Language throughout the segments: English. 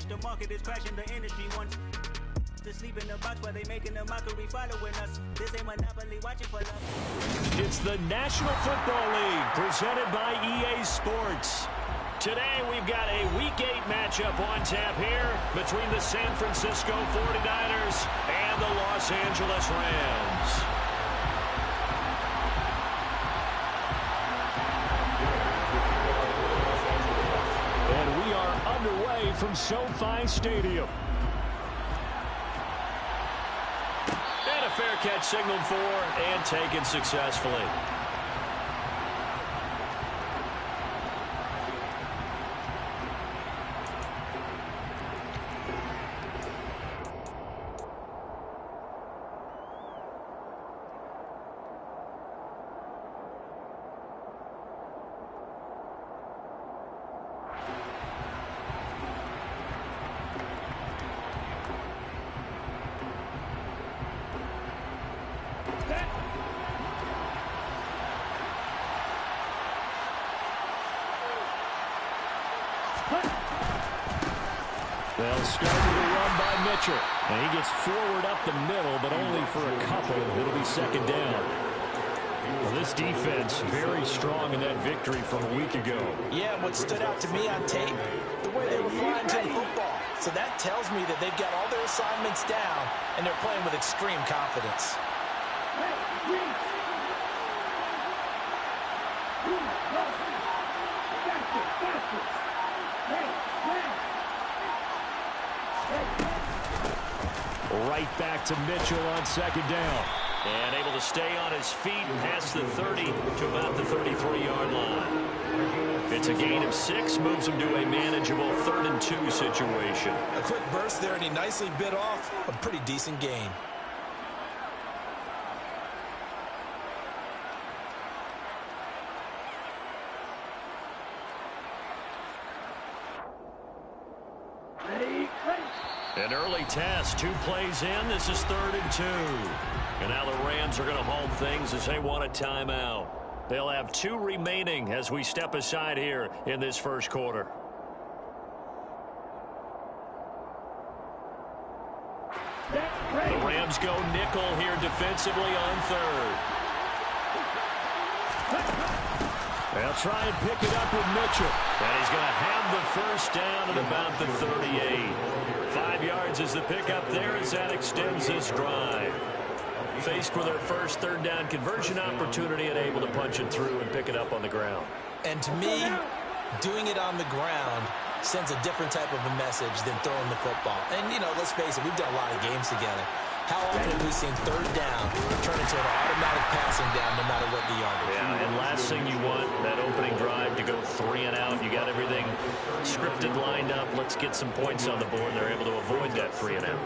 vanish. The market is crashing. The industry wants to sleep in the box while they making a mockery following us. This ain't Monopoly, watching for love. It's the National Football League presented by EA Sports. Today we've got a Week 8 matchup on tap here between the San Francisco 49ers and the Los Angeles Rams. And we are underway from SoFi Stadium. And a fair catch signaled for and taken successfully. They'll start with a run by Mitchell. And he gets forward up the middle, but only for a couple. It'll be second down. Well, this defense very strong in that victory from a week ago. Yeah, what stood out to me on tape, the way they were flying to the football. So that tells me that they've got all their assignments down, and they're playing with extreme confidence. Right back to Mitchell on second down. And able to stay on his feet past the 30 to about the 33-yard line. It's a gain of 6, moves him to a manageable 3rd and 2 situation. A quick burst there, and he nicely bit off a pretty decent gain. An early test, 2 plays in. This is 3rd and 2. And now the Rams are going to hold things as they want a timeout. They'll have 2 remaining as we step aside here in this first quarter. The Rams go nickel here defensively on 3rd. They'll try and pick it up with Mitchell. And he's going to have the first down at about the 38. 5 yards is the pickup there as that extends this drive. Faced with their first 3rd down conversion opportunity and able to punch it through and pick it up on the ground. And to me, doing it on the ground sends a different type of a message than throwing the football. And, you know, let's face it, we've done a lot of games together. How often have we seen 3rd down turn into an automatic passing down no matter what the yardage? Yeah, and last thing you want, that opening drive to go 3 and out. You got everything scripted, lined up. Let's get some points on the board. They're able to avoid that 3 and out.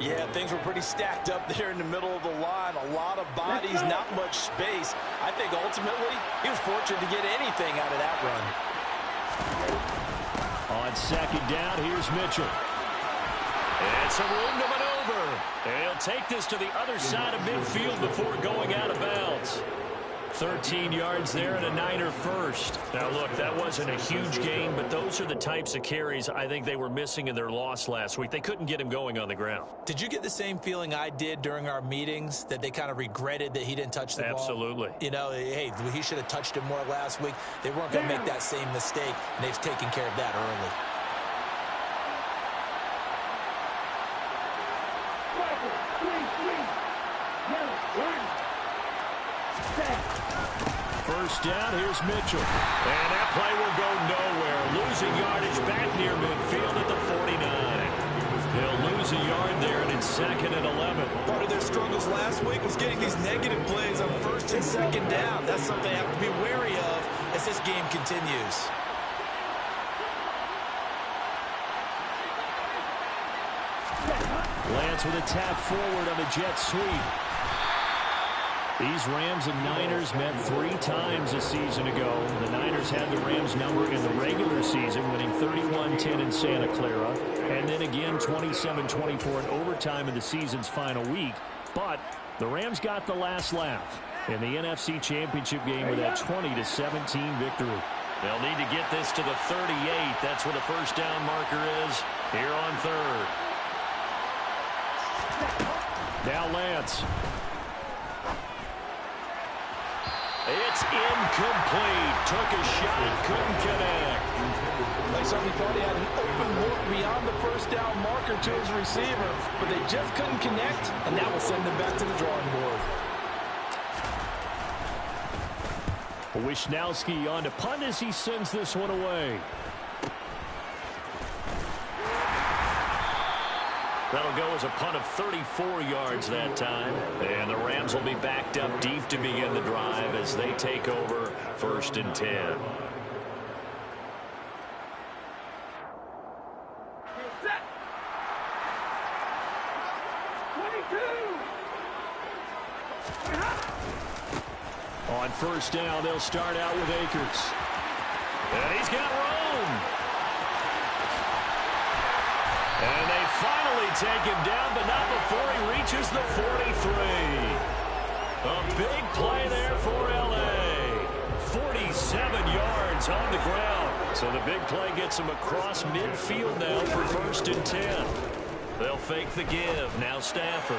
Yeah, things were pretty stacked up there in the middle of the line. A lot of bodies, not much space. I think ultimately he was fortunate to get anything out of that run. On second down, here's Mitchell. And some room to maneuver. And he'll take this to the other side of midfield before going out of bounds. 13 yards there and a Niner first. Now, look, that wasn't a huge gain, but those are the types of carries I think they were missing in their loss last week. They couldn't get him going on the ground. Did you get the same feeling I did during our meetings, that they kind of regretted that he didn't touch the ball? Absolutely. You know, hey, he should have touched it more last week. They weren't going to make that same mistake, and they've taken care of that early. First down, here's Mitchell. And that play will go nowhere. Losing yardage back near midfield at the 49. They'll lose a yard there, and it's 2nd and 11. Part of their struggles last week was getting these negative plays on 1st and 2nd down. That's something they have to be wary of as this game continues. Lance with a tap forward on the jet sweep. These Rams and Niners met 3 times a season ago. The Niners had the Rams number in the regular season, winning 31-10 in Santa Clara, and then again 27-24 in overtime in the season's final week. But the Rams got the last laugh in the NFC Championship game with that 20-17 victory. They'll need to get this to the 38. That's where the first down marker is here on third. Now Lance. It's incomplete. Took a shot, couldn't connect. They certainly thought he had an open look beyond the first down marker to his receiver, but they just couldn't connect, and that will send them back to the drawing board. Wishnowski on to punt as he sends this one away. That'll go as a punt of 34 yards that time. And the Rams will be backed up deep to begin the drive as they take over 1st and 10. On 1st down, they'll start out with Akers. And he's got room. And they finally take him down, but not before he reaches the 43. A big play there for L.A. 47 yards on the ground. So the big play gets him across midfield now for 1st and 10. They'll fake the give. Now Stafford.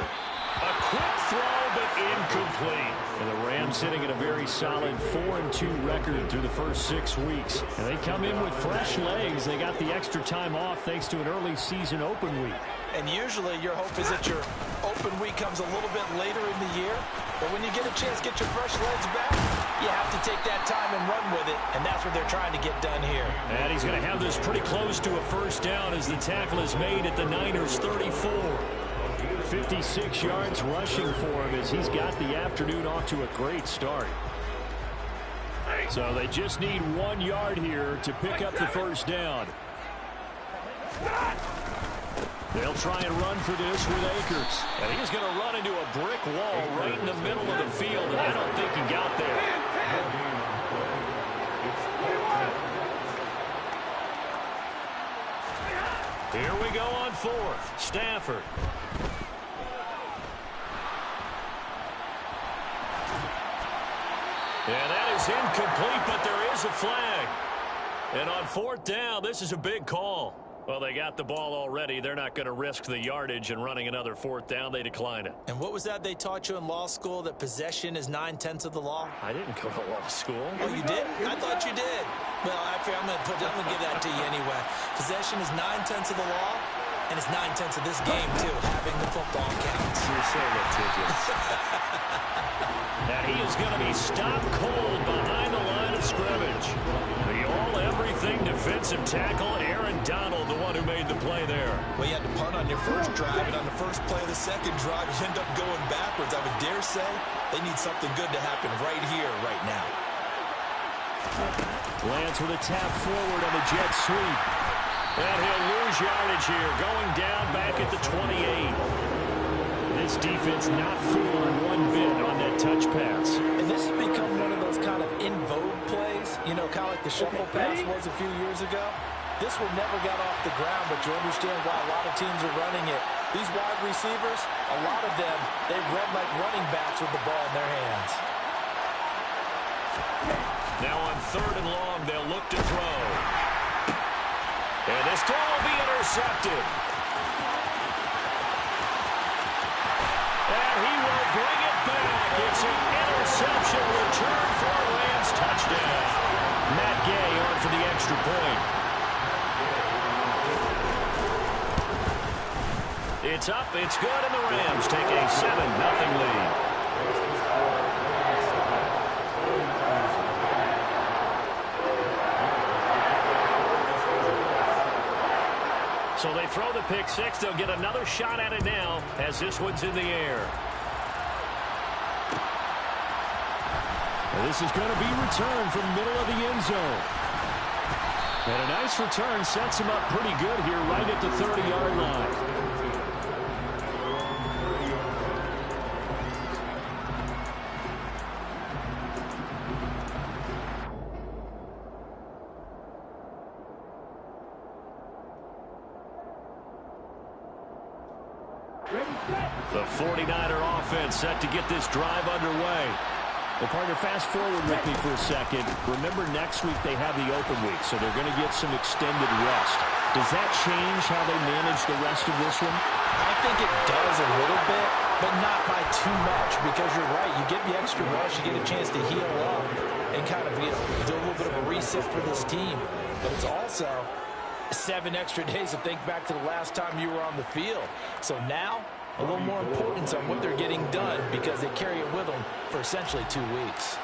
A quick throw, but incomplete. And the Rams sitting at a very solid 4-2 record through the first 6 weeks. And they come in with fresh legs. They got the extra time off thanks to an early season open week. And usually your hope is that your open week comes a little bit later in the year. But when you get a chance to get your fresh legs back, you have to take that time and run with it. And that's what they're trying to get done here. And he's going to have this pretty close to a first down as the tackle is made at the Niners' 34. 56 yards rushing for him as he's got the afternoon off to a great start. So they just need 1 yard here to pick up the first down. They'll try and run for this with Akers. And he's going to run into a brick wall right in the middle of the field, and I don't think he got there. Here we go on 4th. Stafford. And that is incomplete, but there is a flag. And on 4th down, this is a big call. Well, they got the ball already. They're not going to risk the yardage and running another 4th down. They decline it. And what was that they taught you in law school, that possession is 9/10 of the law? I didn't go to law school. Oh, you did? I thought you did. Well, actually, I'm going to give that to you anyway. Possession is 9/10 of the law, and it's 9/10 of this game, too. Having the football counts. You're so litigious. And he is going to be stopped cold behind the line of scrimmage. The all-everything defensive tackle, Aaron Donald, the one who made the play there. Well, you had to punt on your first drive, and on the first play of the second drive, you end up going backwards. I would dare say they need something good to happen right here, right now. Lance with a tap forward on the jet sweep. And he'll lose yardage here, going down back at the 28. This defense not fooling one bit on that touch pass. And this has become one of those kind of in vogue plays, you know, kind of like the shuffle pass was a few years ago. This one never got off the ground, but you understand why a lot of teams are running it. These wide receivers, a lot of them, they run like running backs with the ball in their hands. Now on 3rd and long, they'll look to throw. And this throw will be intercepted. And he will bring it back. It's an interception return for a Rams touchdown. Matt Gay on for the extra point. It's up, it's good, and the Rams take a 7-0 lead. So they throw the pick six. They'll get another shot at it now as this one's in the air. And this is going to be returned from the middle of the end zone. And a nice return sets him up pretty good here right at the 30-yard line. The 49er offense set to get this drive underway. Well, partner, fast forward with me for a second. Remember, next week they have the open week, so they're going to get some extended rest. Does that change how they manage the rest of this one? I think it does a little bit, but not by too much, because you're right. You get the extra rest, you get a chance to heal up and kind of, do a little bit of a reset for this team. But it's also 7 extra days to think back to the last time you were on the field. So now, a little more importance on what they're getting done because they carry it with them for essentially 2 weeks.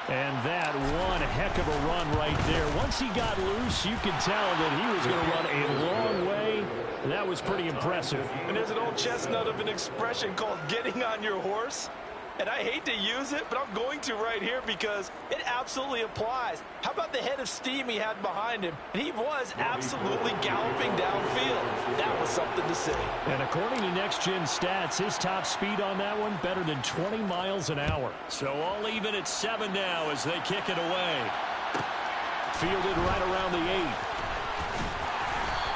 And that one heck of a run right there. Once he got loose, you could tell that he was going to run a long way. That was pretty impressive. And there's an old chestnut of an expression called getting on your horse. And I hate to use it, but I'm going to right here because it absolutely applies. How about the head of steam he had behind him? And he was absolutely galloping downfield. That was something to see. And according to Next Gen Stats, his top speed on that one, better than 20 miles an hour. So all even at 7 now as they kick it away. Fielded right around the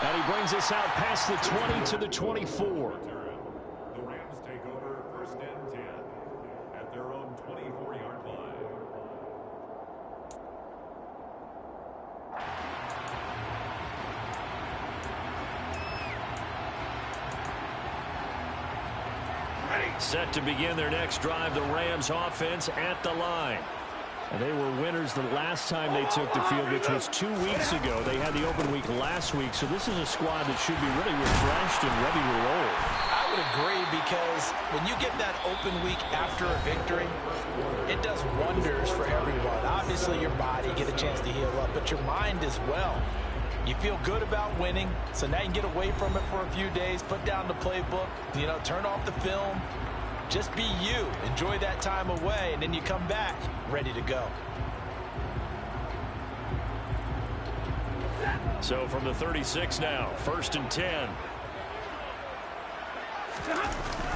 8. And he brings us out past the 20 to the 24. The Rams take over 1st and 10 at their own 24-yard line. Set to begin their next drive, the Rams offense at the line. And they were winners the last time they took the field, which was 2 weeks ago. They had the open week last week, so this is a squad that should be really refreshed and ready to roll. I would agree because when you get that open week after a victory, it does wonders for everyone. Obviously, your body, get a chance to heal up, but your mind as well. You feel good about winning, so now you can get away from it for a few days, put down the playbook, turn off the film. Just be you. Enjoy that time away, and then you come back ready to go. So from the 36 now, 1st and 10.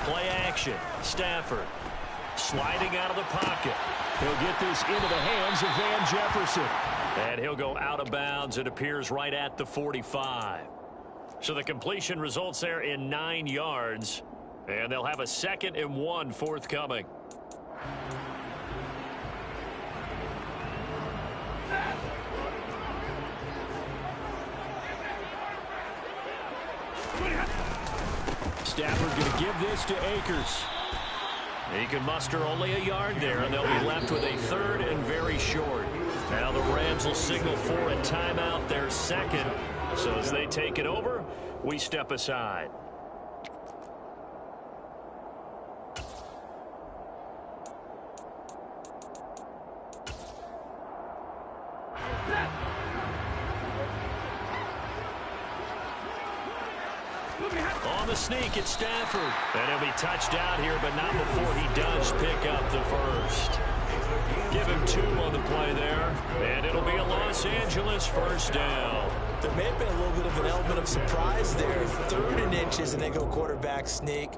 Play action. Stafford sliding out of the pocket. He'll get this into the hands of Van Jefferson. And he'll go out of bounds. It appears right at the 45. So the completion results there in 9 yards. And they'll have a 2nd and 1 forthcoming. Stafford going to give this to Akers. He can muster only a yard there, and they'll be left with a 3rd and very short. Now the Rams will signal for a timeout, their 2nd. So as they take it over, we step aside. On the sneak, it's Stafford. And he'll be touched out here, but not before he does pick up the 1st. Give him 2 on the play there. And it'll be a Los Angeles 1st down. There may have been a little bit of an element of surprise there. 3rd and inches, and they go quarterback sneak.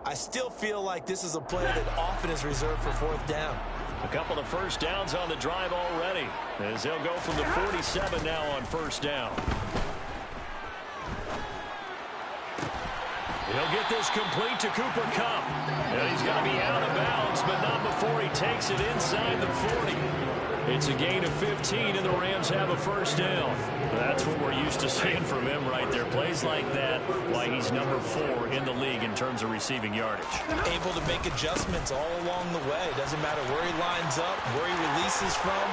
I still feel like this is a play that often is reserved for 4th down. A couple of 1st downs on the drive already, as they'll go from the 47 now on 1st down. He'll get this complete to Cooper Kupp. And he's going to be out of bounds, but not before he takes it inside the 40. It's a gain of 15, and the Rams have a 1st down. That's what we're used to seeing from him right there. Plays like that, why he's number 4 in the league in terms of receiving yardage. Able to make adjustments all along the way. Doesn't matter where he lines up, where he releases from.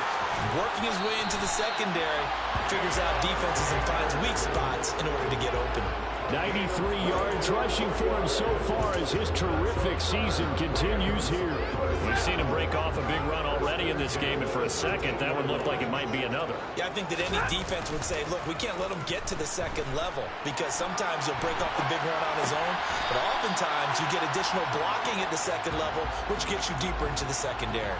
Working his way into the secondary, figures out defenses and finds weak spots in order to get open. 93 yards rushing for him so far as his terrific season continues here. We've seen him break off a big run already in this game, and for a second, that would look like it might be another. Yeah, I think that any defense would say, look, we can't let him get to the 2nd level because sometimes he'll break off the big run on his own, but oftentimes you get additional blocking at the 2nd level, which gets you deeper into the secondary.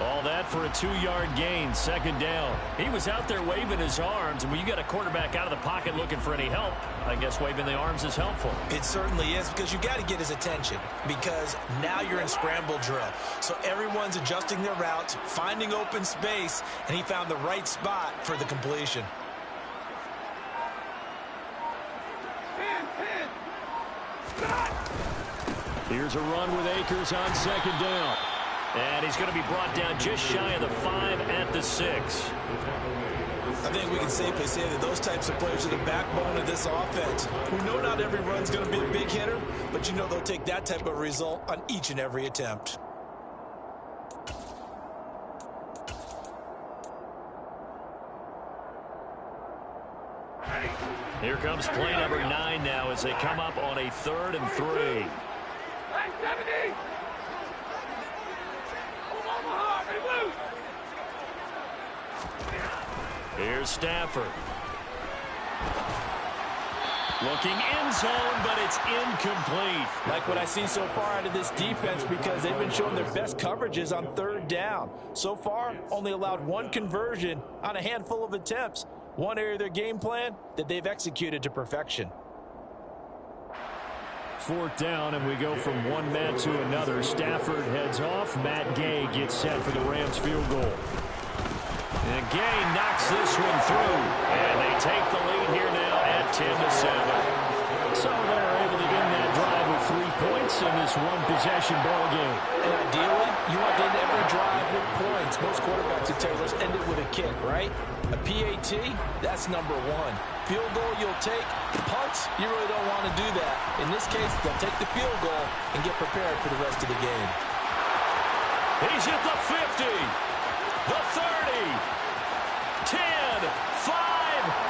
All that for a 2-yard gain, 2nd down. He was out there waving his arms, and when you got a quarterback out of the pocket looking for any help, I guess waving the arms is helpful. It certainly is, because you got to get his attention, because now you're in scramble drill. So everyone's adjusting their routes, finding open space, and he found the right spot for the completion. Here's a run with Akers on 2nd down. And he's going to be brought down just shy of the 5 at the 6. I think we can safely say that those types of players are the backbone of this offense. We know not every run's going to be a big hitter, but you know they'll take that type of result on each and every attempt. Here comes play number 9 now as they come up on a 3rd and 3. Here's Stafford. Looking end zone, but it's incomplete. Like what I see so far out of this defense because they've been showing their best coverages on 3rd down. So far, only allowed 1 conversion on a handful of attempts. One area of their game plan that they've executed to perfection. 4th down, and we go from one man to another. Stafford heads off. Matt Gay gets set for the Rams field goal. And Gay knocks this one through. And they take the lead here now at 10-7. So they're able to end that drive with 3 points in this one-possession ball game. And ideally, you want to end every drive with points. Most quarterbacks would tell us end it with a kick, right? A PAT, that's number 1. Field goal you'll take. Punts, you really don't want to do that. In this case, they'll take the field goal and get prepared for the rest of the game. He's hit the 50, the 30, 10, 5,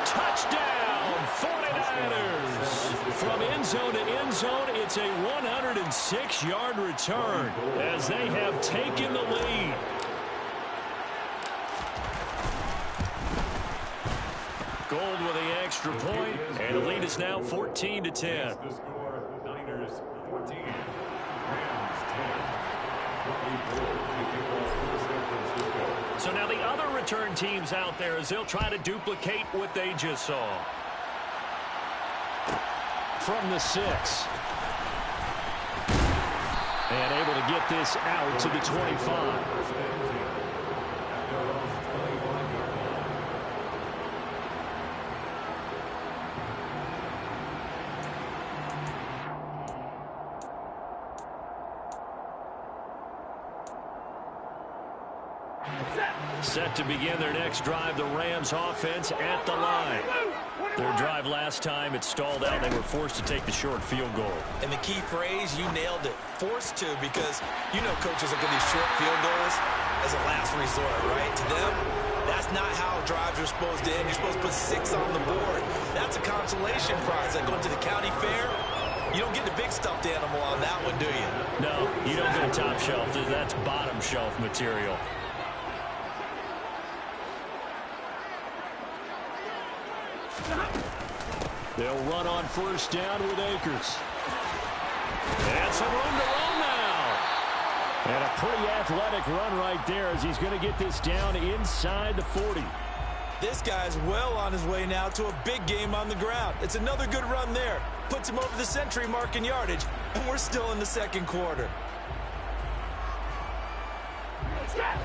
touchdown, 49ers. From end zone to end zone, it's a 106-yard return as they have taken the lead. Gold with the extra point, and the lead is now 14-10. The score, Niners 14, Rams 10. So now the other return teams out there as they'll try to duplicate what they just saw. From the 6. And able to get this out to the 25. Set to begin their next drive, the Rams offense at the line. Their drive last time, it stalled out. They were forced to take the short field goal. And the key phrase, you nailed it, forced to, because you know coaches look at these short field goals as a last resort, right? To them, that's not how drives are supposed to end. You're supposed to put 6 on the board. That's a consolation prize. Like going to the county fair, you don't get the big stuffed animal on that one, do you? No, you don't get a top shelf. That's bottom shelf material. They'll run on 1st down with Akers. And some room to run now. And a pretty athletic run right there as he's going to get this down inside the 40. This guy's well on his way now to a big game on the ground. It's another good run there. Puts him over the century mark in yardage, and we're still in the 2nd quarter.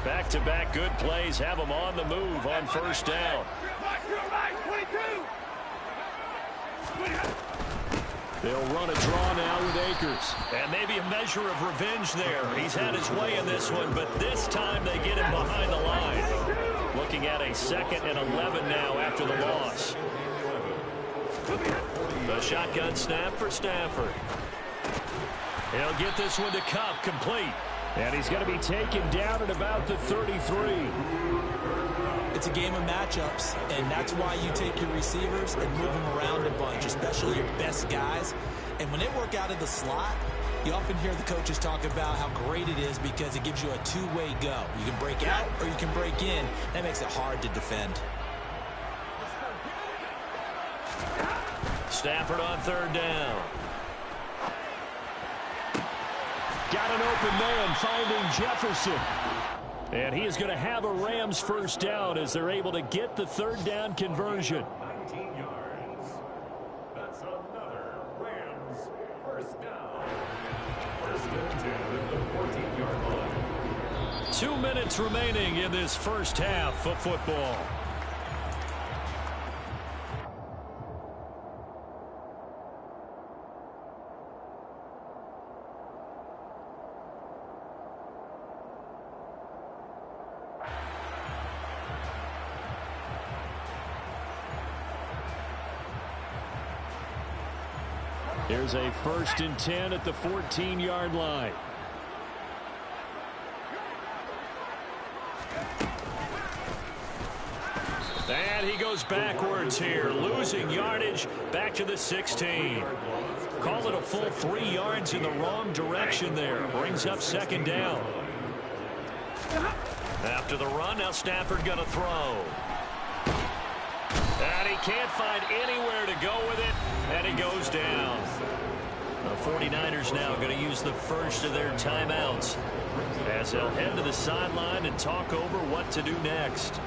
Back-to-back good plays have them on the move on 1st down. They'll run a draw now with Akers. And maybe a measure of revenge there. He's had his way in this one, but this time they get him behind the line. Looking at a 2nd and 11 now after the loss. The shotgun snap for Stafford. He'll get this one to Kupp, complete. And he's going to be taken down at about the 33. It's a game of matchups, and that's why you take your receivers and move them around a bunch, especially your best guys. And when they work out of the slot, you often hear the coaches talk about how great it is because it gives you a two-way go. You can break out or you can break in. That makes it hard to defend. Stafford on 3rd down. Got an open man, finding Jefferson. And he is going to have a Rams 1st down as they're able to get the 3rd down conversion. 19 yards. That's another Rams 1st down. 1st and 10 at the 14-yard line. 2 minutes remaining in this 1st half of football. There's a 1st and 10 at the 14-yard line. And he goes backwards here, losing yardage back to the 16. Call it a full 3 yards in the wrong direction there. Brings up 2nd down. After the run, now Stafford going to throw. And he can't find anywhere to go with it, and he goes down. The 49ers now going to use the first of their timeouts as they'll head to the sideline and talk over what to do next.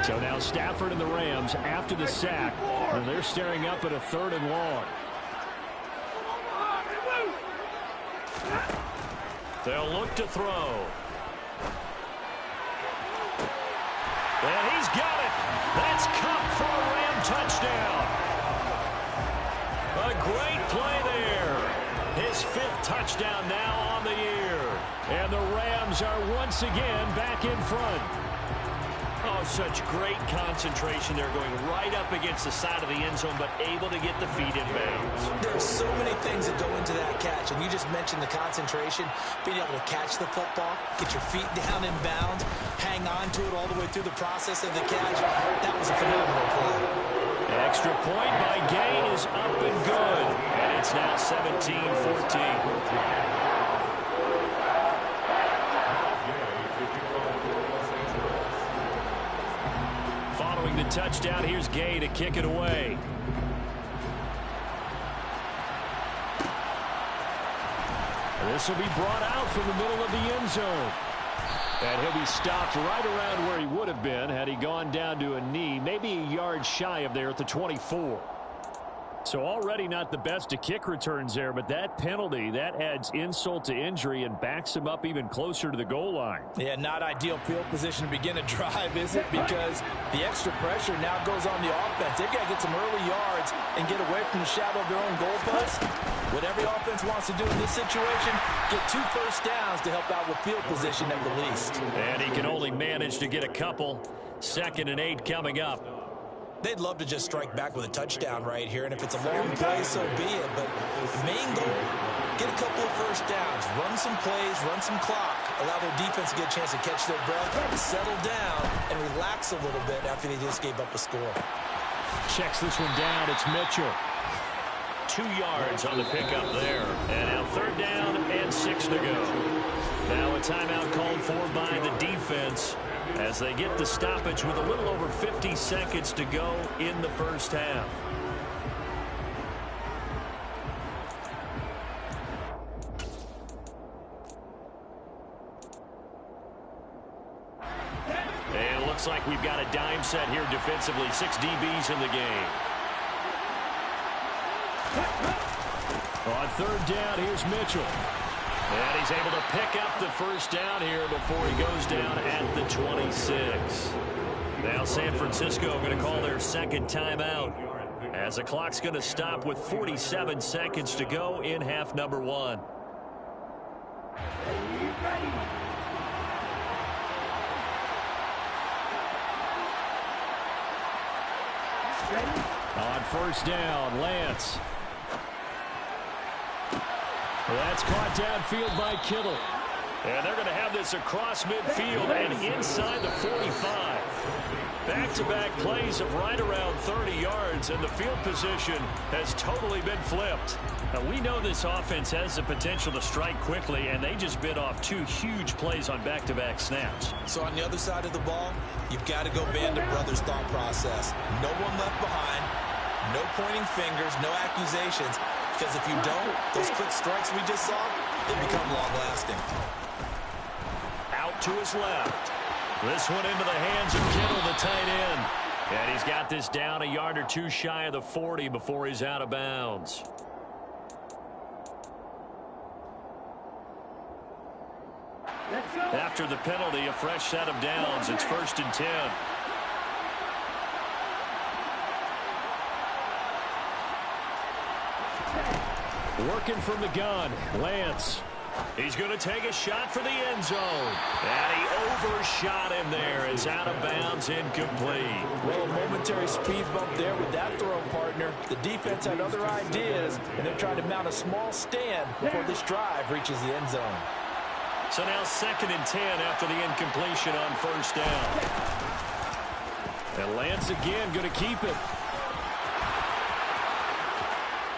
So now Stafford and the Rams after the sack, and they're staring up at a 3rd and long. They'll look to throw. And he's got it. That's Kupp for a Ram touchdown. A great play there. His 5th touchdown now on the year. And the Rams are once again back in front. Oh, such great concentration there, going right up against the side of the end zone, but able to get the feet in bounds. There are so many things that go into that catch, and you just mentioned the concentration, being able to catch the football, get your feet down in bounds, hang on to it all the way through the process of the catch. That was a phenomenal play. An extra point by Gay is up and good, and it's now 17-14. The touchdown, here's Gay to kick it away. This will be brought out from the middle of the end zone. And he'll be stopped right around where he would have been had he gone down to a knee, maybe a yard shy of there at the 24. So already not the best of kick returns there, but that penalty, that adds insult to injury and backs him up even closer to the goal line. Yeah, not ideal field position to begin a drive, is it? Because the extra pressure now goes on the offense. They've got to get some early yards and get away from the shadow of their own goalpost. What every offense wants to do in this situation, get 2 first downs to help out with field position at the least. And he can only manage to get a couple. 2nd and 8 coming up. They'd love to just strike back with a touchdown right here, and if it's a long play, so be it. But the main goal, get a couple of first downs, run some plays, run some clock, allow their defense to get a chance to catch their breath, settle down, and relax a little bit after they just gave up a score. Checks this one down. It's Mitchell. 2 yards on the pickup there. And now 3rd down and 6 to go. Now a timeout called for by the defense as they get the stoppage with a little over 50 seconds to go in the first half. And it looks like we've got a dime set here defensively. 6 DBs in the game. On 3rd down, here's Mitchell. And he's able to pick up the first down here before he goes down at the 26. Now San Francisco going to call their 2nd timeout as the clock's going to stop with 47 seconds to go in half number 1. On 1st down, Lance. That's caught downfield by Kittle. And they're going to have this across midfield and inside the 45. Back-to-back plays of right around 30 yards, and the field position has totally been flipped. Now, we know this offense has the potential to strike quickly, and they just bit off 2 huge plays on back-to-back snaps. So on the other side of the ball, you've got to go Band of Brothers thought process. No one left behind, no pointing fingers, no accusations. Because if you don't, those quick strikes we just saw, they become long-lasting. Out to his left. This one into the hands of Kittle, the tight end. And he's got this down a yard or 2 shy of the 40 before he's out of bounds. After the penalty, a fresh set of downs. It's 1st and 10. Working from the gun, Lance. He's going to take a shot for the end zone. And he overshot him there. It's out of bounds, incomplete. Well, a momentary speed bump there with that throw, partner. The defense had other ideas, and they're trying to mount a small stand before this drive reaches the end zone. So now 2nd and 10 after the incompletion on 1st down. And Lance again going to keep it.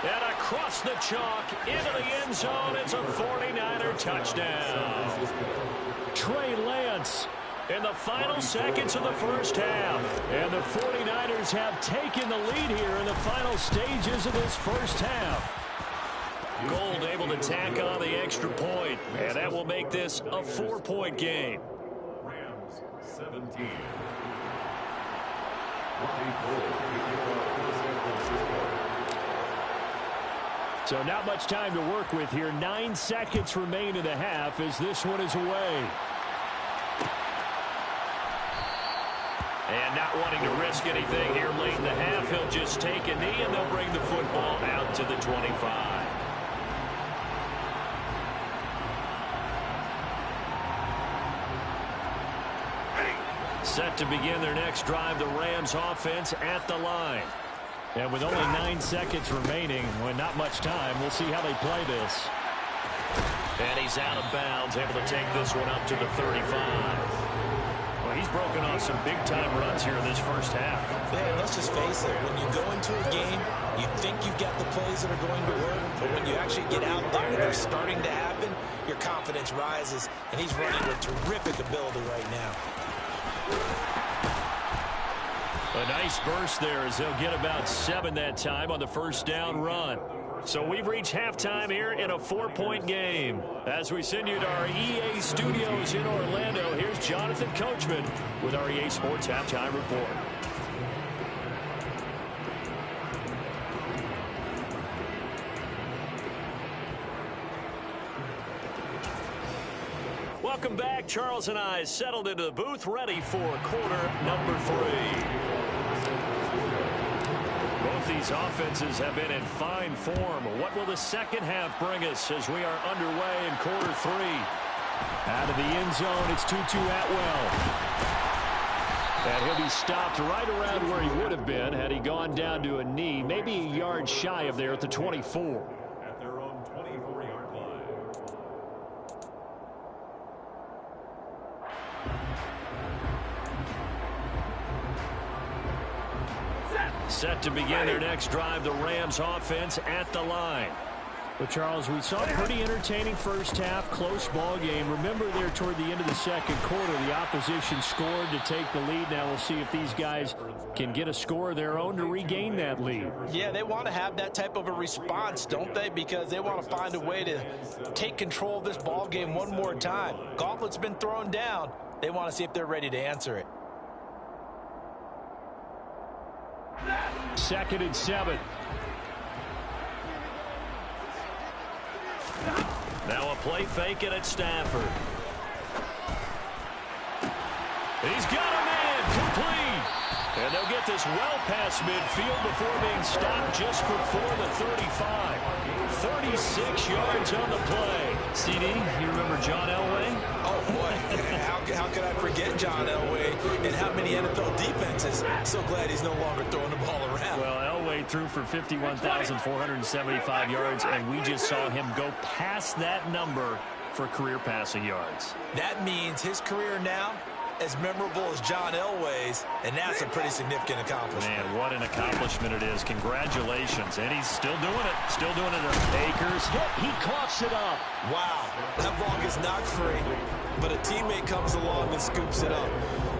And across the chalk into the end zone. It's a 49er touchdown. Trey Lance in the final seconds of the first half. And the 49ers have taken the lead here in the final stages of this first half. Gold able to tack on the extra point, and that will make this a 4-point game. Rams 17. So not much time to work with here. 9 seconds remain in the half as this one is away. And not wanting to risk anything here late in the half, he'll just take a knee and they'll bring the football out to the 25. Set to begin their next drive, the Rams offense at the line. And with only 9 seconds remaining, when not much time, we'll see how they play this. And he's out of bounds, able to take this one up to the 35. Well, he's broken off some big-time runs here in this first half. Man, let's just face it. When you go into a game, you think you've got the plays that are going to work, but when you actually get out there and they're starting to happen, your confidence rises, and he's running with terrific ability right now. A nice burst there as they'll get about 7 that time on the first down run. So we've reached halftime here in a 4-point game. As we send you to our EA studios in Orlando, here's Jonathan Coachman with our EA Sports Halftime Report. Welcome back. Charles and I settled into the booth, ready for quarter number 3. Both these offenses have been in fine form. What will the second half bring us as we are underway in quarter 3? Out of the end zone, it's Tutu Atwell. And he'll be stopped right around where he would have been had he gone down to a knee, maybe a yard shy of there at the 24. At their own 24-yard line. Set to begin their next drive, the Rams offense at the line. But, Charles, we saw a pretty entertaining first half, close ball game. Remember there toward the end of the second quarter, the opposition scored to take the lead. Now we'll see if these guys can get a score of their own to regain that lead. Yeah, they want to have that type of a response, don't they? Because they want to find a way to take control of this ball game one more time. Gauntlet's been thrown down. They want to see if they're ready to answer it. 2nd and 7. Now a play fake it at Stafford. He's got a man complete. And they'll get this well past midfield before being stopped just before the 35. 36 yards on the play. CD, you remember John Elway? Oh, boy. How could I forget John Elway and how many NFL defenses? So glad he's no longer throwing the ball around. Well, Elway threw for 51,475 yards, and we just saw him go past that number for career passing yards. That means his career now as memorable as John Elway's, and that's a pretty significant accomplishment. Man, what an accomplishment it is. Congratulations. And he's still doing it. Still doing it. Akers hit. He coughs it up. Wow. That ball gets knocked free, but a teammate comes along and scoops it up.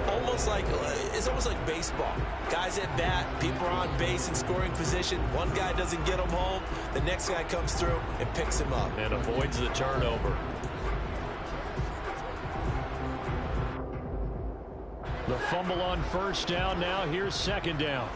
It's almost like baseball. Guys at bat, people are on base in scoring position. One guy doesn't get him home. The next guy comes through and picks him up. And avoids the turnover. The fumble on first down. Now here's 2nd down.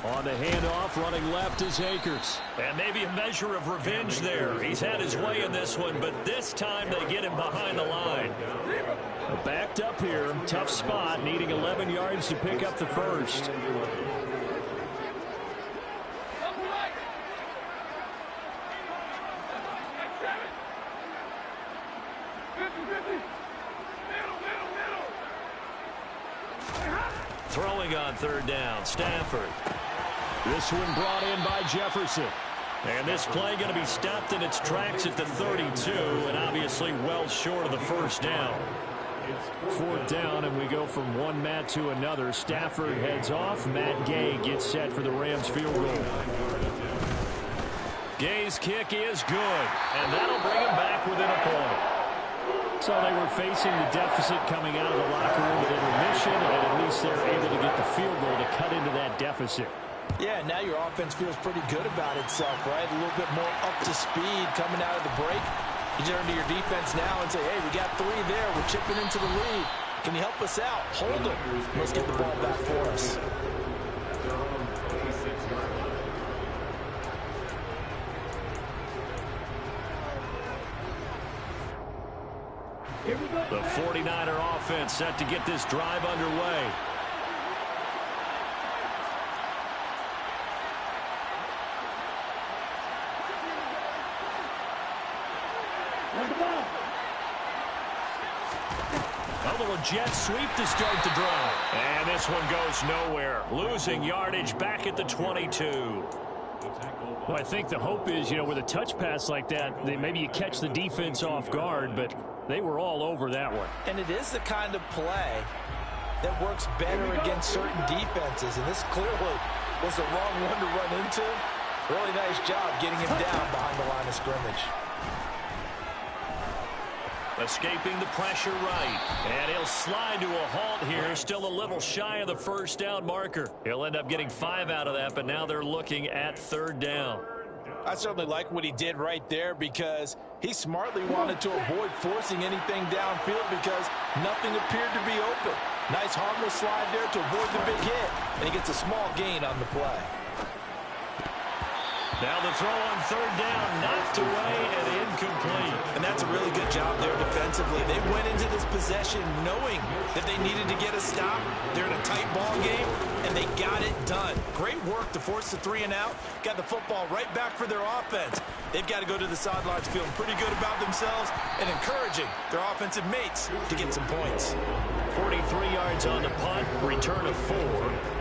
On the handoff, running left is Akers. And maybe a measure of revenge there. He's had his way in this one, but this time they get him behind the line. Backed up here, tough spot, needing 11 yards to pick up the first. Throwing on on third down. Stafford. This one brought in by Jefferson. And this play going to be stopped in its tracks at the 32, and obviously well short of the first down. Fourth down, and we go from one Matt to another. Stafford heads off. Matt Gay gets set for the Rams field goal. Gay's kick is good, and that'll bring him back within a point. So they were facing the deficit coming out of the locker room at intermission, and at least they're able to get the field goal to cut into that deficit. Yeah, now your offense feels pretty good about itself, right? A little bit more up to speed coming out of the break. You turn to your defense now and say, hey, we got 3 there. We're chipping into the lead. Can you help us out? Hold them. Let's get the ball back for us. The 49er offense set to get this drive underway. A little jet sweep to start the drive. And this one goes nowhere. Losing yardage back at the 22. Well, I think the hope is, with a touch pass like that, maybe you catch the defense off guard, but they were all over that one. And it is the kind of play that works better against certain defenses, and this clearly was the wrong one to run into. Really nice job getting him down behind the line of scrimmage. Escaping the pressure right. And he'll slide to a halt here. Still a little shy of the first down marker. He'll end up getting 5 out of that, but now they're looking at third down. I certainly like what he did right there because he smartly wanted to avoid forcing anything downfield because nothing appeared to be open. Nice harmless slide there to avoid the big hit, and he gets a small gain on the play. Now the throw on third down, knocked away and incomplete. And that's a really good job there defensively. They went into this possession knowing that they needed to get a stop. They're in a tight ball game, and they got it done. Great work to force the 3 and out. Got the football right back for their offense. They've got to go to the sidelines feeling pretty good about themselves and encouraging their offensive mates to get some points. 43 yards on the punt, return of 4.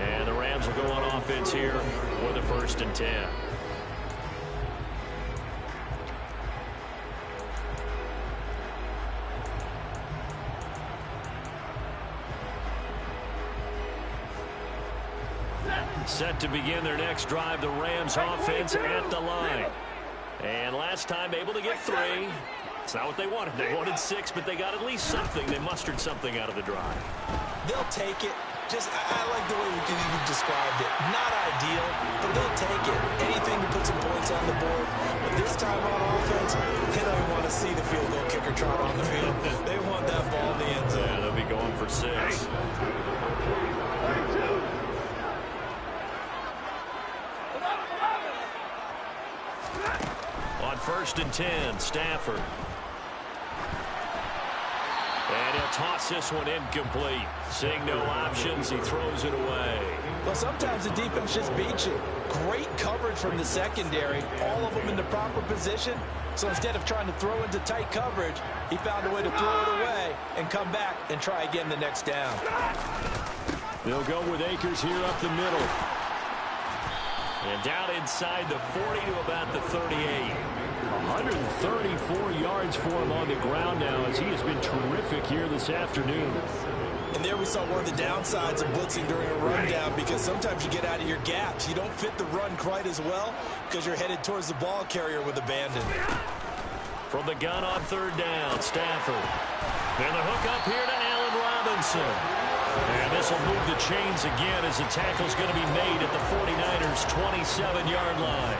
And the Rams will go on offense here with a 1st and 10. Set to begin their next drive, the Rams offense at the line. And last time able to get 3. It's not what they wanted. They wanted 6, but they got at least something. They mustered something out of the drive. They'll take it. I like the way you described it. Not ideal, but they'll take it. Anything to put some points on the board. But this time on offense, they don't even want to see the field goal kicker trot on the field. They want that ball in the end zone. Yeah, they'll be going for 6. On 1st and 10, Stafford. And he'll toss this one incomplete. Seeing no options, he throws it away. Well, sometimes the defense just beats you. Great coverage from the secondary. All of them in the proper position. So instead of trying to throw into tight coverage, he found a way to throw it away and come back and try again the next down. They'll go with Akers here up the middle. And down inside the 40 to about the 38. 134 yards for him on the ground now as he has been terrific here this afternoon. And there we saw one of the downsides of blitzing during a rundown because sometimes you get out of your gaps. You don't fit the run quite as well because you're headed towards the ball carrier with abandon. From the gun on third down, Stafford. And the hook up here to Allen Robinson. And this will move the chains again as the tackle's going to be made at the 49ers' 27-yard line.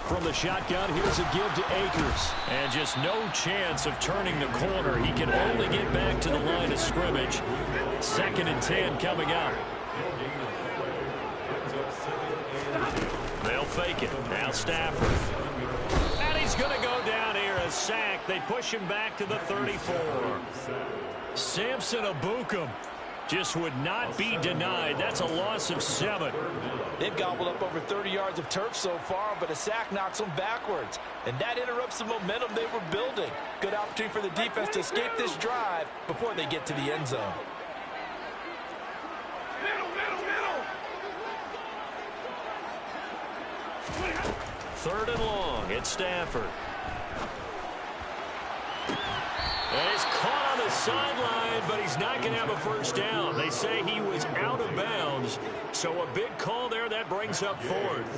From the shotgun, here's a give to Akers. And just no chance of turning the corner. He can only get back to the line of scrimmage. 2nd and 10 coming up. They'll fake it. Now Stafford. And he's going to go down here, a sack. They push him back to the 34. Samson Ebukam just would not be denied. That's a loss of 7. They've gobbled up over 30 yards of turf so far, but a sack knocks them backwards. And that interrupts the momentum they were building. Good opportunity for the defense to escape this drive before they get to the end zone. Third and long. It's Stafford. And it's caught on the sideline, but he's not going to have a first down. They say he was out of bounds. So a big call there. That brings up 4th.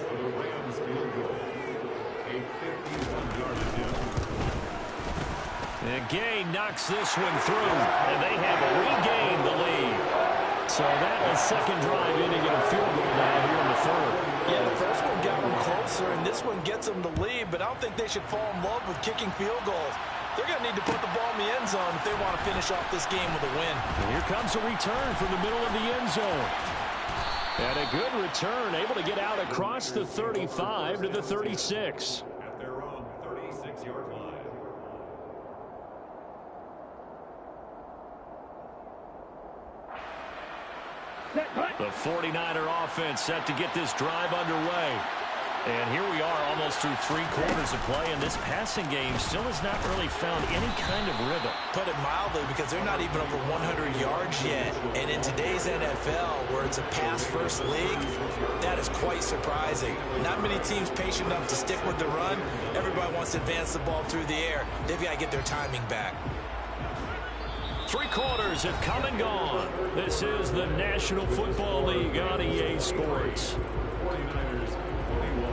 And Gay knocks this one through, and they have regained the lead. So that is second drive in to get a field goal now here in the 3rd. Yeah, the first one got them closer, and this one gets them the lead, but I don't think they should fall in love with kicking field goals. They're going to need to put the ball in the end zone if they want to finish off this game with a win. And here comes a return from the middle of the end zone. And a good return, able to get out across the 35 to the 36. At their own 36-yard line. The 49er offense set to get this drive underway. And here we are almost through 3 quarters of play, and this passing game still has not really found any kind of rhythm. Put it mildly, because they're not even over 100 yards yet. And in today's NFL, where it's a pass-first league, that is quite surprising. Not many teams patient enough to stick with the run. Everybody wants to advance the ball through the air. They've got to get their timing back. 3 quarters have come and gone. This is the National Football League on EA Sports. 49ers 21.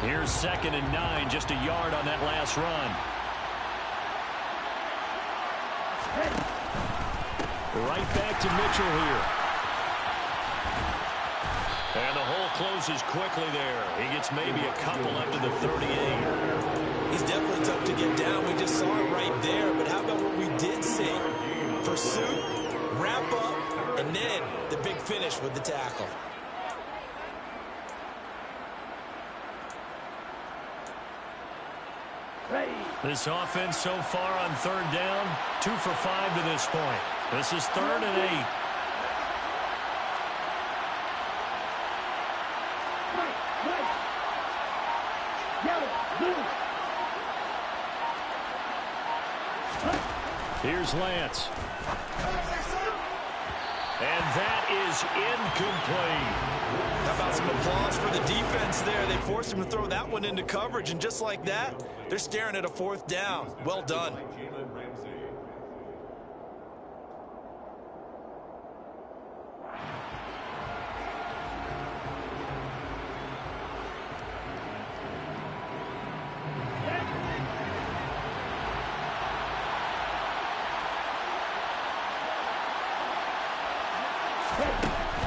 Here's 2nd and 9, just a yard on that last run. Right back to Mitchell here. And the hole closes quickly there. He gets maybe a couple up to the 38. He's definitely tough to get down. We just saw it right there. But how about what we did see? Pursuit, wrap up, and then the big finish with the tackle. This offense so far on 3rd down, 2 for 5 to this point. This is 3rd and 8. Here's Lance. And that is incomplete. How about some applause for the defense there? They forced him to throw that one into coverage, and just like that, they're staring at a 4th down. Well done. Jalen Ramsey.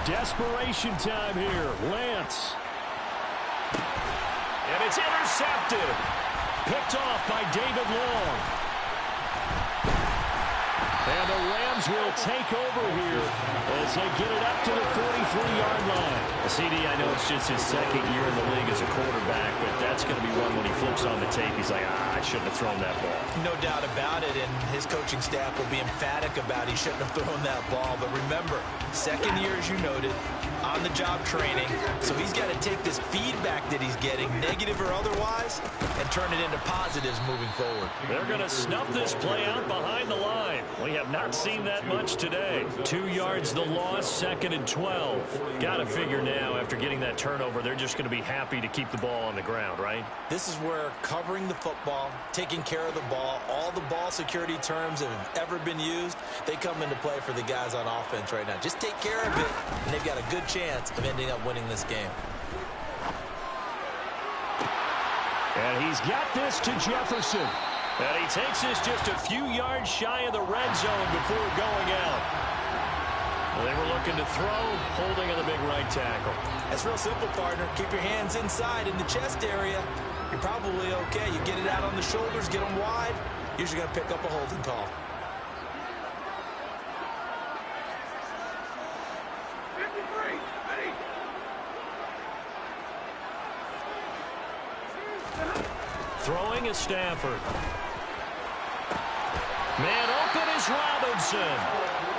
Desperation time here. Lance. And it's intercepted. Picked off by David Long. And the Rams will take over here as they get it up to the 43-yard line. CD, I know it's just his 2nd year in the league as a quarterback, but that's going to be one when he flips on the tape. He's like, I shouldn't have thrown that ball. No doubt about it, and his coaching staff will be emphatic about he shouldn't have thrown that ball. But remember, 2nd year, as you noted, on-the-job training. So he's got to take this feedback that he's getting, negative or otherwise, and turn it into positives moving forward. They're going to snuff this play out behind the line. We have not seen that much today. 2 yards the loss, 2nd and 12. Got to figure now, after getting that turnover, they're just going to be happy to keep the ball on the ground, right? This is where covering the football, taking care of the ball, all the ball security terms that have ever been used, they come into play for the guys on offense right now. Just take care of it, and they've got a good chance of ending up winning this game. And he's got this to Jefferson. And he takes this just a few yards shy of the red zone before going out. Well, they were looking to throw, holding on the big right tackle. That's real simple, partner. Keep your hands inside in the chest area. You're probably okay. You get it out on the shoulders, get them wide. Usually going to pick up a holding call. Throwing is Stafford. Man open is Robinson.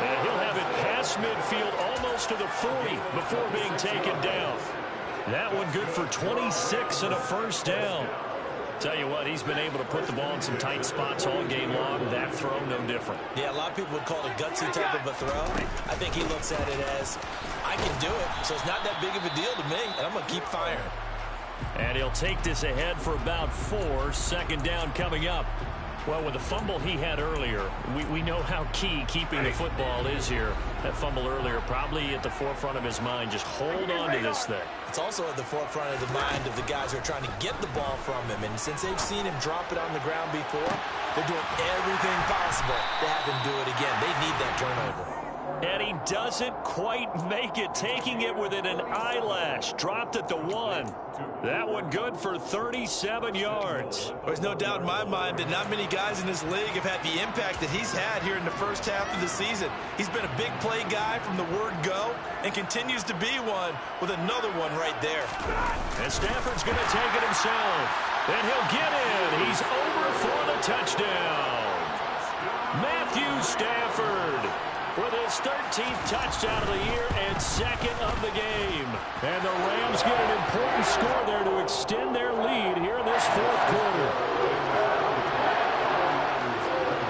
And he'll have it past midfield almost to the 40 before being taken down. That one good for 26 and a first down. Tell you what, he's been able to put the ball in some tight spots all game long. That throw, no different. Yeah, a lot of people would call it a gutsy type of a throw. I think he looks at it as, I can do it, so it's not that big of a deal to me, and I'm going to keep firing. And he'll take this ahead for about 4. Second down coming up. Well, with the fumble he had earlier, we know how key keeping the football is here. That fumble earlier probably at the forefront of his mind. Just hold on to this thing. It's also at the forefront of the mind of the guys who are trying to get the ball from him. And since they've seen him drop it on the ground before, they're doing everything possible to have him do it again. They need that turnover. And he doesn't quite make it, taking it within an eyelash. Dropped at the 1. That one good for 37 yards. There's no doubt in my mind that not many guys in this league have had the impact that he's had here in the first half of the season. He's been a big play guy from the word go and continues to be one with another one right there. And Stafford's going to take it himself. And he'll get in. He's over for the touchdown. Matthew Stafford with his 13th touchdown of the year and second of the game. And the Rams get an important score there to extend their lead here in this fourth quarter.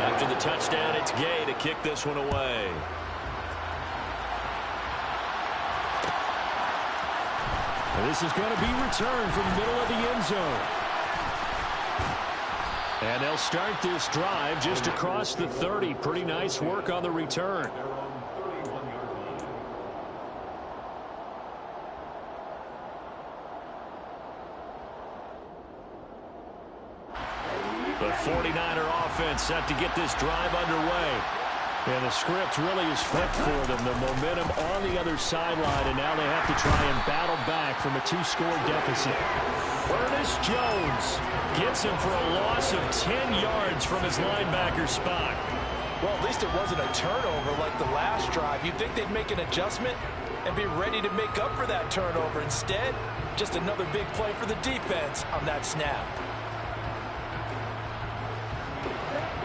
After the touchdown, it's Gay to kick this one away. And this is going to be returned from the middle of the end zone. And they'll start this drive just across the 30. Pretty nice work on the return. The 49er offense set to get this drive underway. And the script really is flipped for them. The momentum on the other sideline, and now they have to try and battle back from a 2-score deficit. Ernest Jones gets him for a loss of 10 yards from his linebacker spot. Well, at least it wasn't a turnover like the last drive. You'd think they'd make an adjustment and be ready to make up for that turnover. Instead, just another big play for the defense on that snap.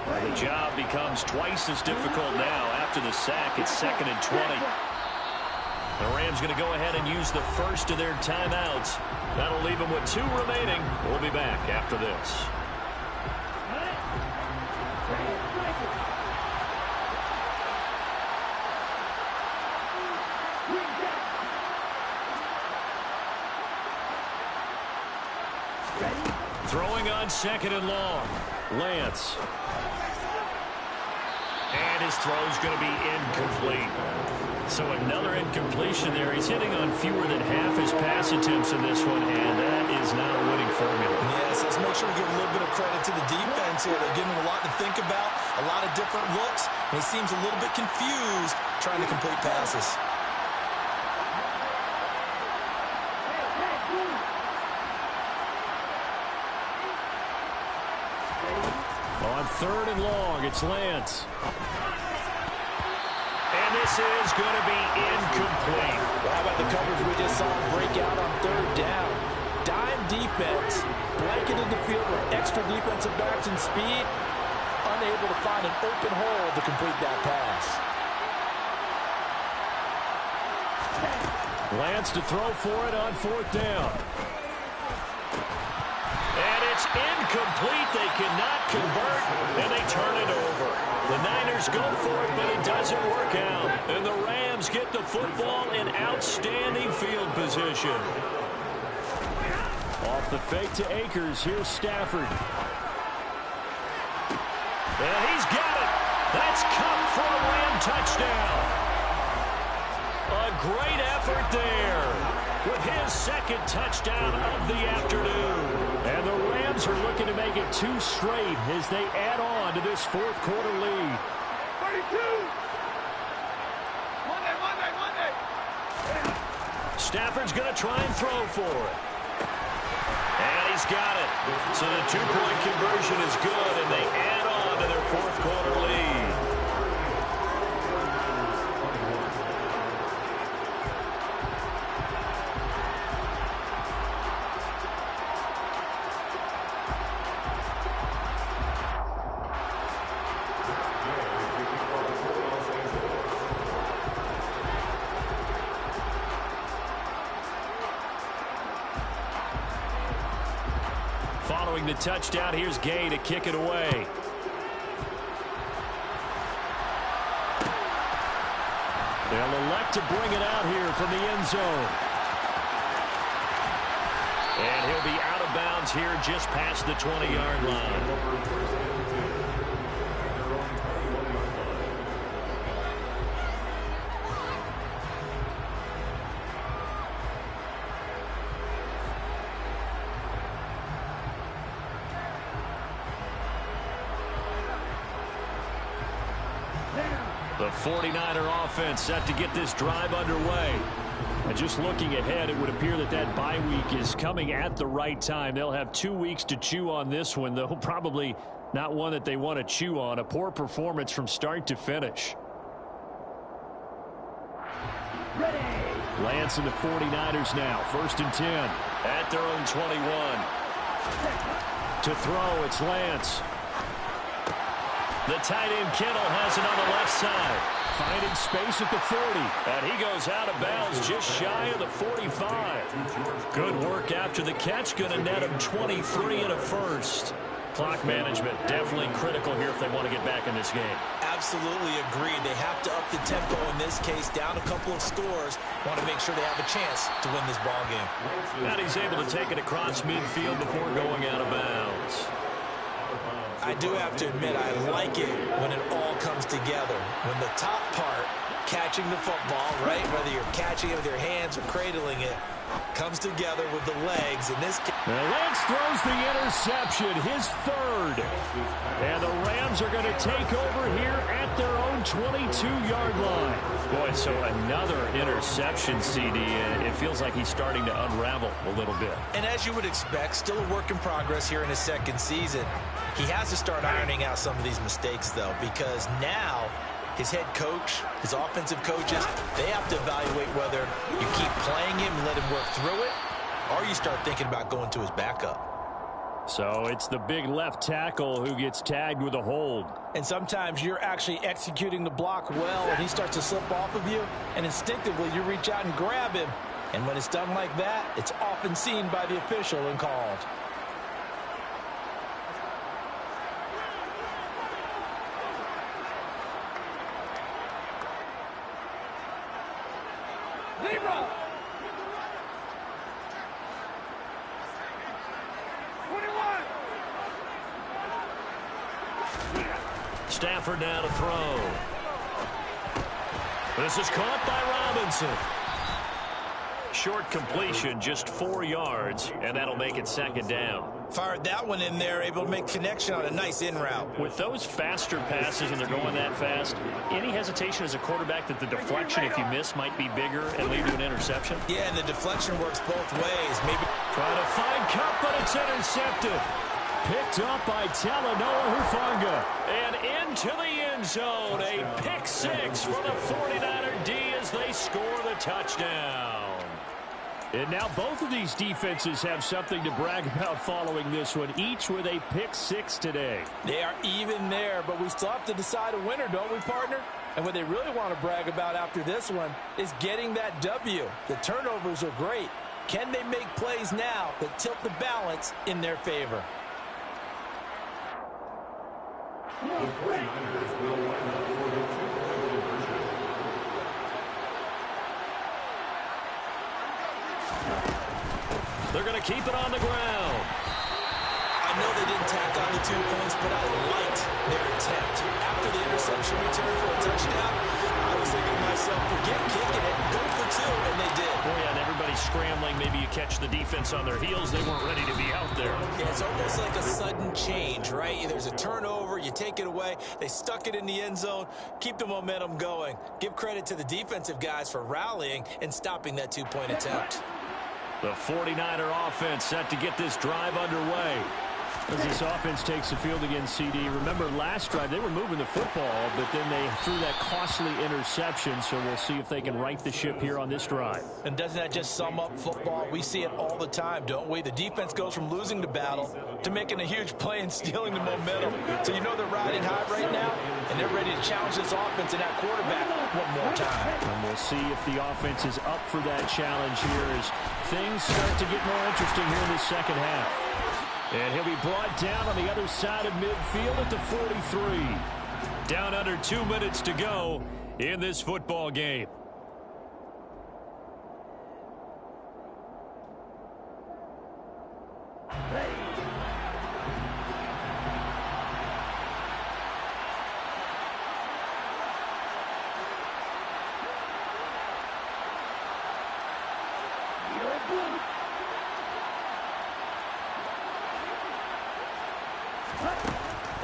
The job becomes twice as difficult now after the sack. It's 2nd and 20. The Rams going to go ahead and use the first of their timeouts. That'll leave them with 2 remaining. We'll be back after this. Throwing on 2nd and long. Lance. And his throw's going to be incomplete. So another incompletion there. He's hitting on fewer than half his pass attempts in this one, and that is not a winning formula. Yes, let's make sure we give a little bit of credit to the defense here. They're giving him a lot to think about, a lot of different looks, and he seems a little bit confused trying to complete passes. On 3rd and long, it's Lance. And this is going to be incomplete. Well, how about the coverage we just saw him break out on 3rd down? Dime defense, blanketed the field with extra defensive backs and speed, unable to find an open hole to complete that pass. Lance to throw for it on 4th down. And it's incomplete. They cannot convert, and they turn it over. The Niners go for it, but it doesn't work out. And the Rams get the football in outstanding field position. Off the fake to Akers. Here's Stafford. And he's got it. That's Kupp for a Ram touchdown. A great effort there with his 2nd touchdown of the afternoon. And the Rams are looking to make it 2 straight as they add on to this 4th quarter lead. 32. Monday. Stafford's going to try and throw for it. And he's got it. So the 2-point conversion is good, and they add on to their 4th quarter lead. Throwing the touchdown, here's Gay to kick it away. They'll elect to bring it out here from the end zone. And he'll be out of bounds here just past the 20-yard line. The 49er offense set to get this drive underway. And just looking ahead, it would appear that that bye week is coming at the right time. They'll have 2 weeks to chew on this one, though probably not one that they want to chew on. A poor performance from start to finish. Lance and the 49ers now. 1st and 10. At their own 21. To throw, it's Lance. The tight end Kittle has it on the left side. Finding space at the 40. And he goes out of bounds just shy of the 45. Good work after the catch. Going to net him 23 and a first. Clock management definitely critical here if they want to get back in this game. Absolutely agreed. They have to up the tempo in this case. Down a couple of scores. Want to make sure they have a chance to win this ball game. And he's able to take it across midfield before going out of bounds. I do have to admit, I like it when it all comes together. When the top part, catching the football, right, whether you're catching it with your hands or cradling it, comes together with the legs. In this case, Lance throws the interception, his 3rd. And the Rams are going to take over here at their own 22-yard line. Boy, so another interception, CD, and it feels like he's starting to unravel a little bit. And as you would expect, still a work in progress here in his 2nd season. He has to start ironing out some of these mistakes, though, because now his head coach, his offensive coaches, they have to evaluate whether you keep playing him and let him work through it, or you start thinking about going to his backup. So it's the big left tackle who gets tagged with a hold. And sometimes you're actually executing the block well, and he starts to slip off of you, and instinctively you reach out and grab him. And when it's done like that, it's often seen by the official and called. Zebra. 21. Stafford now to throw. This is caught by Robinson. Short completion, just 4 yards, and that'll make it 2nd down. Fired that one in there, able to make connection on a nice in route. With those faster passes and they're going that fast, any hesitation as a quarterback that the deflection, if you miss, might be bigger and lead to an interception? Yeah, and the deflection works both ways. Maybe trying to find Cup, but it's intercepted. Picked up by Talanoa Hufanga. And into the end zone, a pick 6 for the 49er D as they score the touchdown. And now both of these defenses have something to brag about following this one, each with a pick 6 today. They are even there, but we still have to decide a winner, don't we, partner? And what they really want to brag about after this one is getting that W. The turnovers are great. Can they make plays now that tilt the balance in their favor? The 49ers will line up for the 2-point conversion. They're going to keep it on the ground. I know they didn't tack on the 2 points, but I liked their attempt. After the interception return for a touchdown, I was thinking to myself, forget kicking it, go for 2, and they did. Boy, and everybody's scrambling. Maybe you catch the defense on their heels. They weren't ready to be out there. Yeah, it's almost like a sudden change, right? There's a turnover, you take it away, they stuck it in the end zone, keep the momentum going. Give credit to the defensive guys for rallying and stopping that 2-point attempt. The 49er offense set to get this drive underway. As this offense takes the field against CD, remember last drive they were moving the football, but then they threw that costly interception, so we'll see if they can right the ship here on this drive. And doesn't that just sum up football? We see it all the time, don't we? The defense goes from losing the battle to making a huge play and stealing the momentum. So you know they're riding high right now, and they're ready to challenge this offense and that quarterback one more time. And we'll see if the offense is up for that challenge here as things start to get more interesting here in the second half. And he'll be brought down on the other side of midfield at the 43. Down under 2 minutes to go in this football game.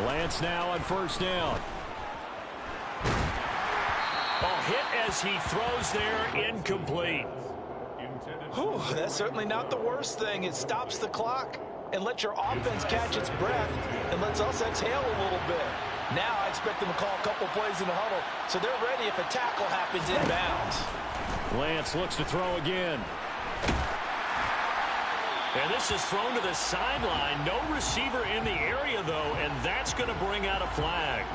Lance now on first down. Ball hit as he throws there, incomplete. Whew, that's certainly not the worst thing. It stops the clock and lets your offense catch its breath and lets us exhale a little bit. Now I expect them to call a couple plays in the huddle so they're ready if a tackle happens inbounds. Lance looks to throw again. And this is thrown to the sideline. No receiver in the area, though, and that's going to bring out a flag.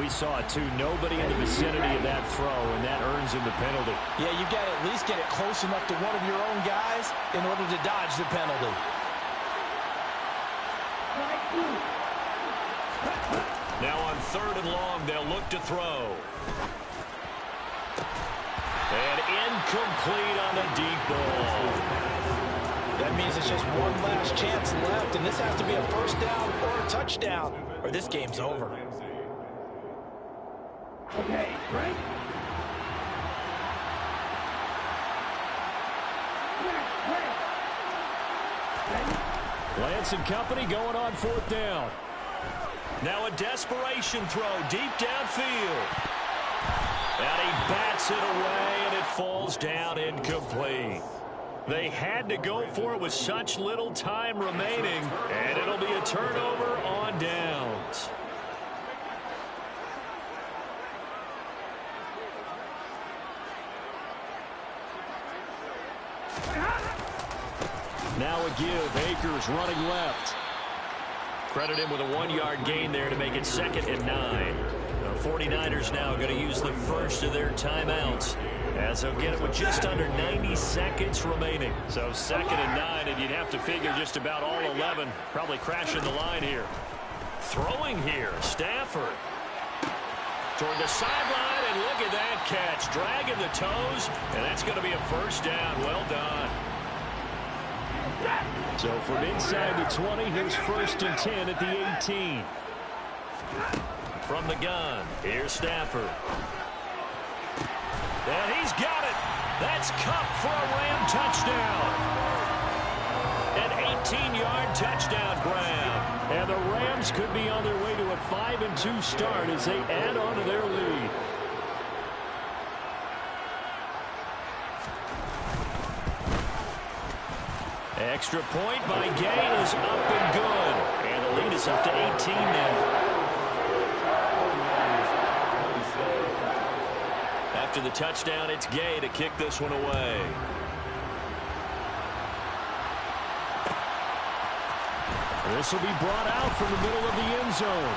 We saw it, too. Nobody in the vicinity of that throw, and that earns him the penalty. Yeah, you got to at least get it close enough to one of your own guys in order to dodge the penalty. Now on 3rd and long, they'll look to throw. And incomplete on the deep ball. That means it's just one last chance left, and this has to be a first down or a touchdown, or this game's over. Okay, right. Lance and company going on 4th down. Now a desperation throw deep downfield. And he bats it away, and it falls down incomplete. They had to go for it with such little time remaining, and it'll be a turnover on downs. Now a give. Akers running left. Credit him with a 1-yard gain there to make it 2nd and 9. The 49ers now going to use the first of their timeouts, as they'll get it with just under 90 seconds remaining. So 2nd and 9, and you'd have to figure just about all 11 probably crashing the line here. Throwing here, Stafford. Toward the sideline, and look at that catch. Dragging the toes, and that's going to be a first down. Well done. So from inside the 20, here's 1st and 10 at the 18. From the gun, here's Stafford. And he's got it. That's Kupp for a Ram touchdown. An 18-yard touchdown grab. And the Rams could be on their way to a 5-2 start as they add on to their lead. Extra point by Gay is up and good. And the lead is up to 18 now. After the touchdown, it's Gay to kick this one away. This will be brought out from the middle of the end zone.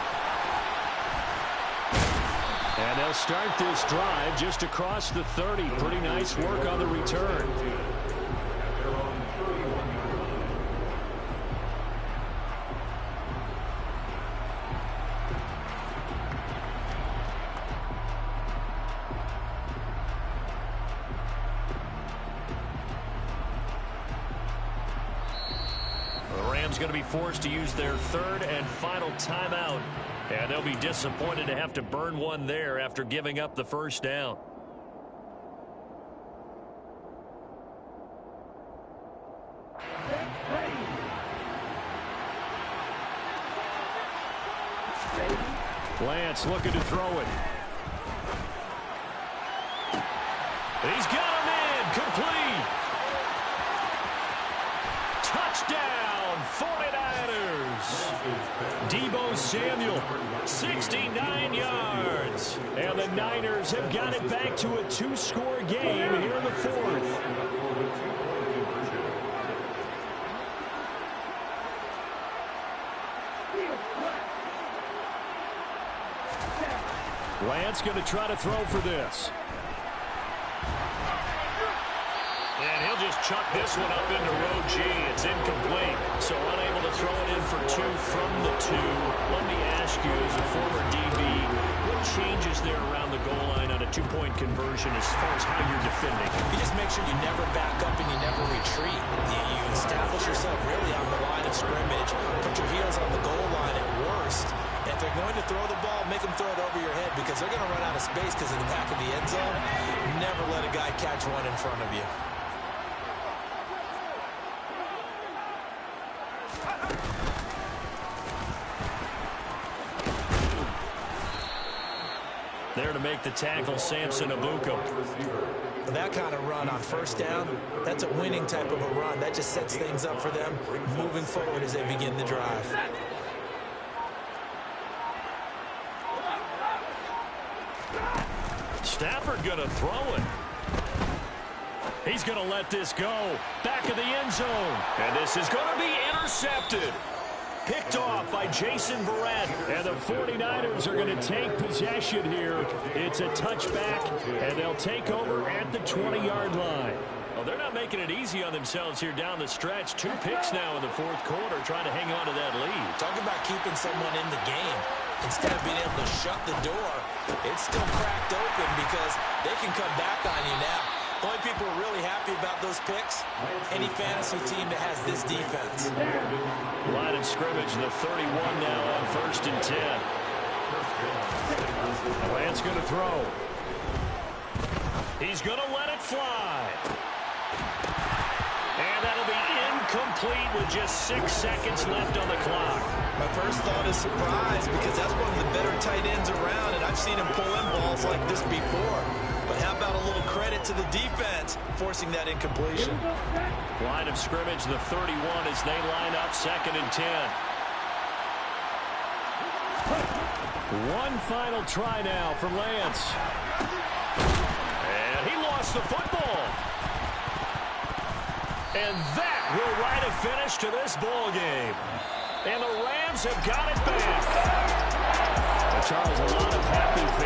And they'll start this drive just across the 30. Pretty nice work on the return. Going to be forced to use their 3rd and final timeout, and they'll be disappointed to have to burn one there after giving up the first down. Lance looking to throw it. He's got him in, complete. Touchdown, 49ers. Deebo Samuel, 69 yards. And the Niners have got it back to a 2-score game here in the 4th. Lance going to try to throw for this. And he'll just chucked this one up into row G. It's incomplete, so unable to throw it in for 2 from the 2. Let me ask you, as a former DB, what changes there around the goal line on a 2-point conversion as far as how you're defending? You just make sure you never back up and you never retreat. You establish yourself really on the line of scrimmage, put your heels on the goal line at worst. If they're going to throw the ball, make them throw it over your head because they're going to run out of space because of the back of the end zone. Never let a guy catch one in front of you. There to make the tackle, Samson Abuka. That kind of run on first down, that's a winning type of a run. That just sets things up for them moving forward as they begin the drive. Stafford going to throw it. He's going to let this go. Back of the end zone. And this is going to be intercepted. Picked off by Jason Verrett. And the 49ers are going to take possession here. It's a touchback, and they'll take over at the 20-yard line. Well, they're not making it easy on themselves here down the stretch. 2 picks now in the 4th quarter, trying to hang on to that lead. Talk about keeping someone in the game. Instead of being able to shut the door, it's still cracked open because they can come back on you now. The only people who are really happy about those picks, any fantasy team that has this defense. Line of scrimmage, the 31 now on 1st and 10. Lance going to throw. He's going to let it fly. And that'll be incomplete with just 6 seconds left on the clock. My first thought is surprise because that's one of the better tight ends around, and I've seen him pull in balls like this before. But how about a little credit to the defense forcing that incompletion? Line of scrimmage, the 31 as they line up 2nd and 10. One final try now for Lance. And he lost the football. And that will write a finish to this ball game. And the Rams have got it back. Charles, a lot of happy faces.